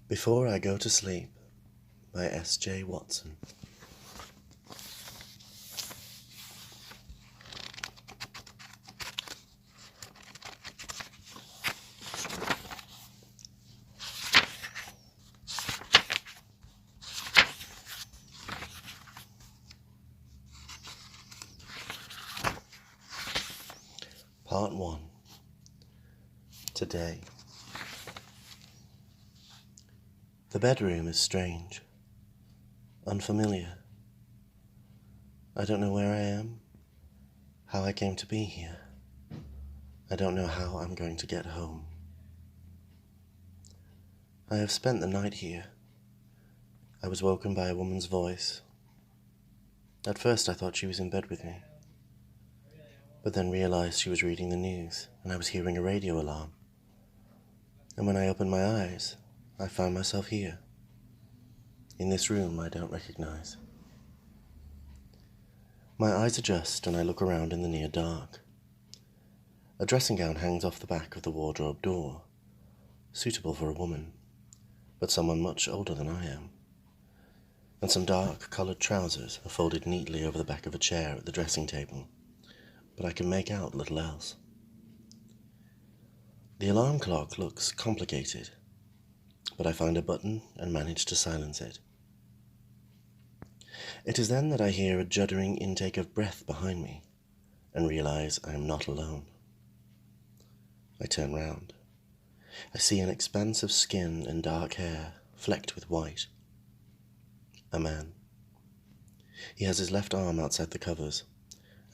Before I Go to Sleep by S.J. Watson. Part 1. Today. The bedroom is strange, unfamiliar. I don't know where I am, how I came to be here. I don't know how I'm going to get home. I have spent the night here. I was woken by a woman's voice. At first I thought she was in bed with me, but then realized she was reading the news and I was hearing a radio alarm. And when I opened my eyes, I found myself here, in this room I don't recognize. My eyes adjust and I look around in the near dark. A dressing gown hangs off the back of the wardrobe door, suitable for a woman, but someone much older than I am. And some dark-coloured trousers are folded neatly over the back of a chair at the dressing table, but I can make out little else. The alarm clock looks complicated, but I find a button and manage to silence it. It is then that I hear a juddering intake of breath behind me and realize I am not alone. I turn round. I see an expanse of skin and dark hair flecked with white. A man. He has his left arm outside the covers,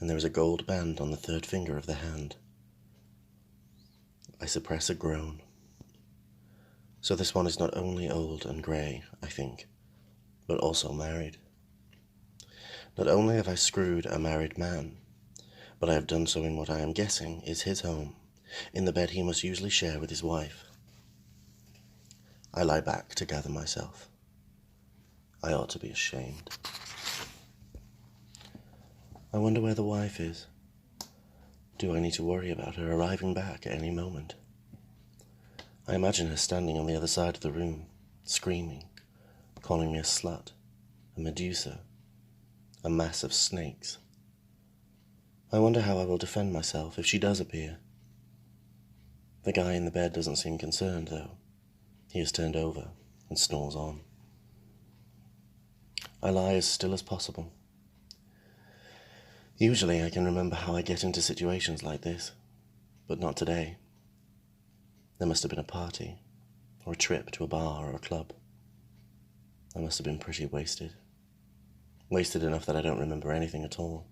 and there is a gold band on the third finger of the hand. I suppress a groan. So this one is not only old and grey, I think, but also married. Not only have I screwed a married man, but I have done so in what I am guessing is his home, in the bed he must usually share with his wife. I lie back to gather myself. I ought to be ashamed. I wonder where the wife is. Do I need to worry about her arriving back at any moment? I imagine her standing on the other side of the room, screaming, calling me a slut, a Medusa, a mass of snakes. I wonder how I will defend myself if she does appear. The guy in the bed doesn't seem concerned, though. He is turned over and snores on. I lie as still as possible. Usually I can remember how I get into situations like this, but not today. There must have been a party, or a trip to a bar or a club. I must have been pretty wasted. Wasted enough that I don't remember anything at all.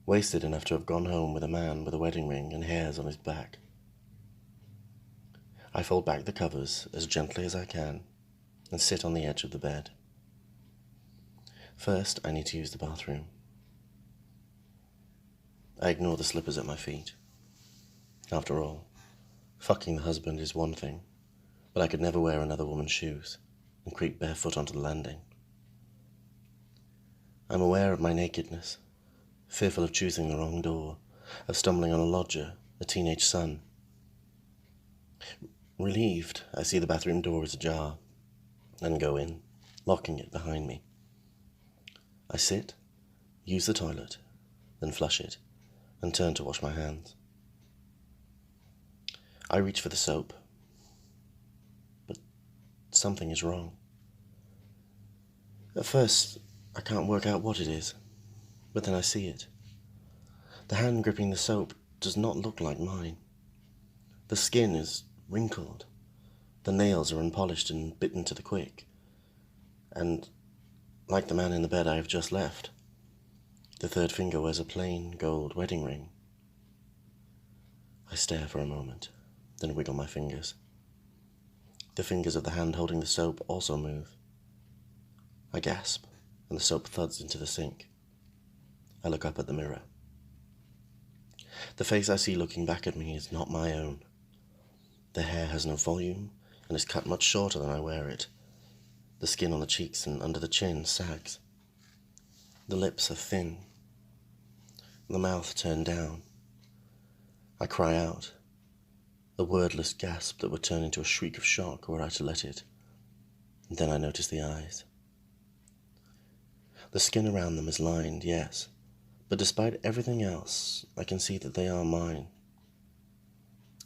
Wasted enough to have gone home with a man with a wedding ring and hairs on his back. I fold back the covers as gently as I can and sit on the edge of the bed. First, I need to use the bathroom. I ignore the slippers at my feet. After all, fucking the husband is one thing, but I could never wear another woman's shoes and creep barefoot onto the landing. I'm aware of my nakedness, fearful of choosing the wrong door, of stumbling on a lodger, a teenage son. Relieved, I see the bathroom door is ajar, and go in, locking it behind me. I sit, use the toilet, then flush it, and turn to wash my hands. I reach for the soap, but something is wrong. At first, I can't work out what it is, but then I see it. The hand gripping the soap does not look like mine. The skin is wrinkled, the nails are unpolished and bitten to the quick, and, like the man in the bed I have just left, the third finger wears a plain gold wedding ring. I stare for a moment, then wiggle my fingers. The fingers of the hand holding the soap also move. I gasp, and the soap thuds into the sink. I look up at the mirror. The face I see looking back at me is not my own. The hair has no volume and is cut much shorter than I wear it. The skin on the cheeks and under the chin sags. The lips are thin. The mouth turned down. I cry out, a wordless gasp that would turn into a shriek of shock were I to let it. And then I notice the eyes. The skin around them is lined, yes, but despite everything else, I can see that they are mine.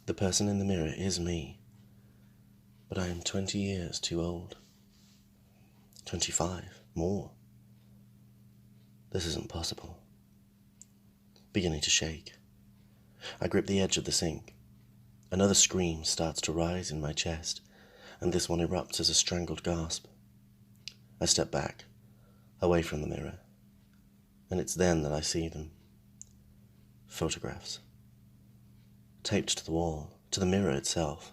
The person in the mirror is me, but I am 20 years too old. 25, more. This isn't possible. Beginning to shake. I grip the edge of the sink. Another scream starts to rise in my chest, and this one erupts as a strangled gasp. I step back, away from the mirror, and it's then that I see them. Photographs. Taped to the wall, to the mirror itself.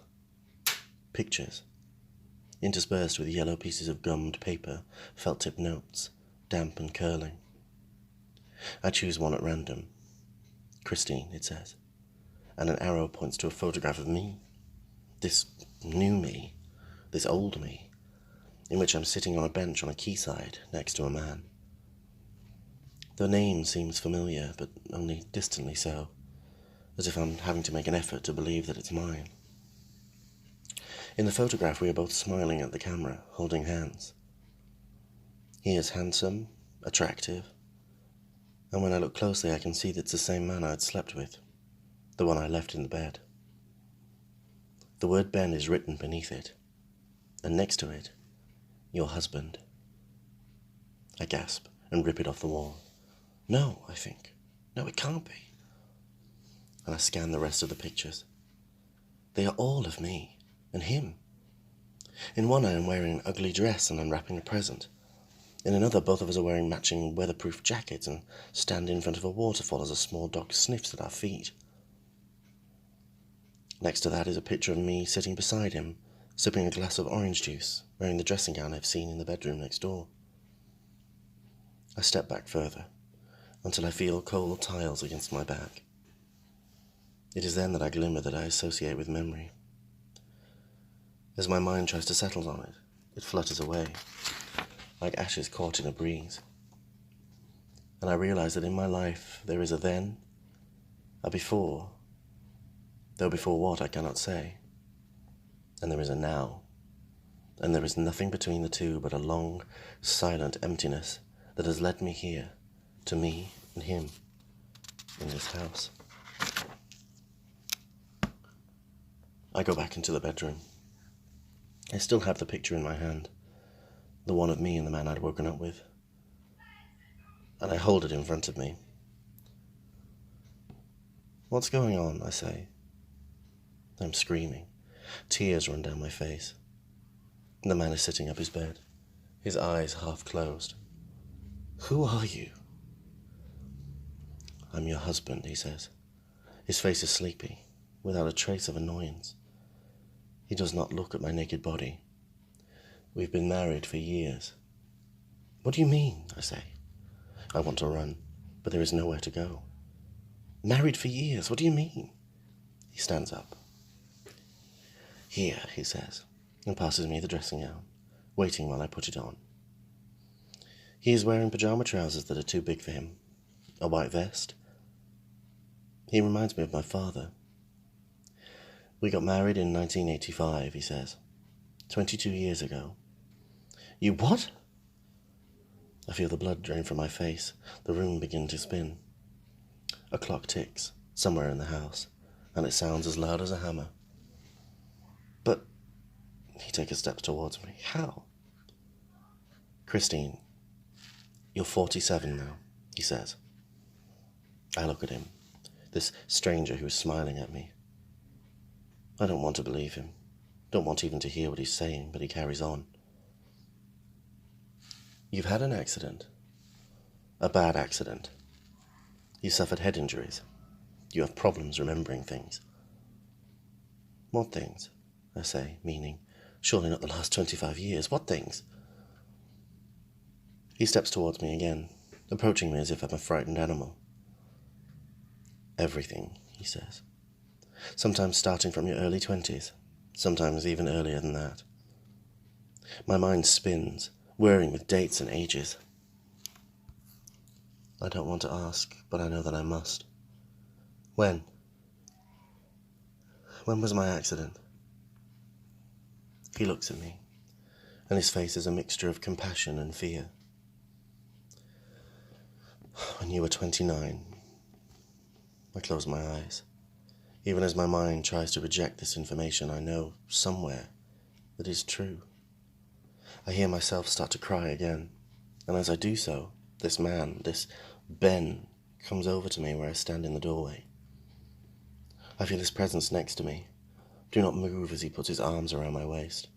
Pictures. Interspersed with yellow pieces of gummed paper, felt-tip notes, damp and curling. I choose one at random. Christine, it says, and an arrow points to a photograph of me. This new me, this old me, in which I'm sitting on a bench on a quayside next to a man. The name seems familiar, but only distantly so, as if I'm having to make an effort to believe that it's mine. In the photograph we are both smiling at the camera, holding hands. He is handsome, attractive, and when I look closely I can see that it's the same man I had slept with, the one I left in the bed. The word Ben is written beneath it, and next to it, your husband. I gasp and rip it off the wall. No, I think. No, it can't be. And I scan the rest of the pictures. They are all of me, and him. In one I am wearing an ugly dress and unwrapping a present. In another both of us are wearing matching weatherproof jackets and stand in front of a waterfall as a small dog sniffs at our feet. Next to that is a picture of me sitting beside him, sipping a glass of orange juice, wearing the dressing gown I've seen in the bedroom next door. I step back further, until I feel cold tiles against my back. It is then that I glimmer that I associate with memory. As my mind tries to settle on it, it flutters away, like ashes caught in a breeze. And I realize that in my life there is a then, a before, though before what I cannot say, and there is a now, and there is nothing between the two but a long, silent emptiness that has led me here, to me and him, in this house. I go back into the bedroom. I still have the picture in my hand, the one of me and the man I'd woken up with, and I hold it in front of me. What's going on, I say. I'm screaming. Tears run down my face. The man is sitting up his bed, his eyes half closed. Who are you? I'm your husband, he says. His face is sleepy, without a trace of annoyance. He does not look at my naked body. We've been married for years. What do you mean? I say. I want to run, but there is nowhere to go. Married for years? What do you mean? He stands up. Here, he says, and passes me the dressing gown, waiting while I put it on. He is wearing pajama trousers that are too big for him, a white vest. He reminds me of my father. We got married in 1985, he says. 22 years ago. You what? I feel the blood drain from my face, the room begin to spin. A clock ticks, somewhere in the house, and it sounds as loud as a hammer. But he takes a step towards me. How? Christine, you're 47 now, he says. I look at him, this stranger who is smiling at me. I don't want to believe him, don't want even to hear what he's saying, but he carries on. You've had an accident. A bad accident. You suffered head injuries. You have problems remembering things. What things? I say, meaning, surely not the last 25 years. What things? He steps towards me again, approaching me as if I'm a frightened animal. Everything, he says. Sometimes starting from your early 20s, sometimes even earlier than that. My mind spins, whirring with dates and ages. I don't want to ask, but I know that I must. When? When was my accident? He looks at me, and his face is a mixture of compassion and fear. When you were 29. I close my eyes. Even as my mind tries to reject this information, I know somewhere that is true. I hear myself start to cry again, and as I do so, this man, this Ben, comes over to me where I stand in the doorway. I feel his presence next to me. Do not move as he puts his arms around my waist.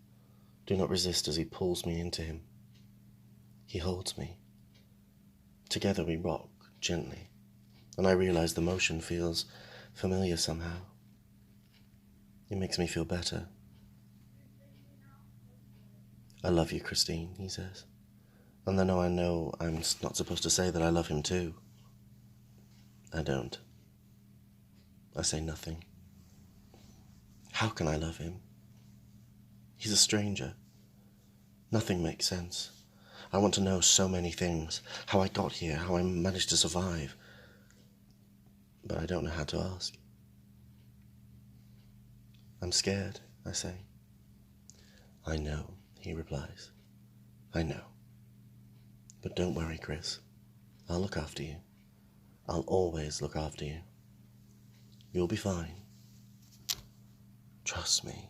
Do not resist as he pulls me into him. He holds me. Together we rock gently, and I realize the motion feels familiar somehow. It makes me feel better. I love you, Christine, he says. And then I know I'm not supposed to say that I love him too. I don't. I say nothing. How can I love him? He's a stranger. Nothing makes sense. I want to know so many things. How I got here, how I managed to survive. But I don't know how to ask. I'm scared, I say. I know, he replies. I know. But don't worry, Chris. I'll look after you. I'll always look after you. You'll be fine. Trust me.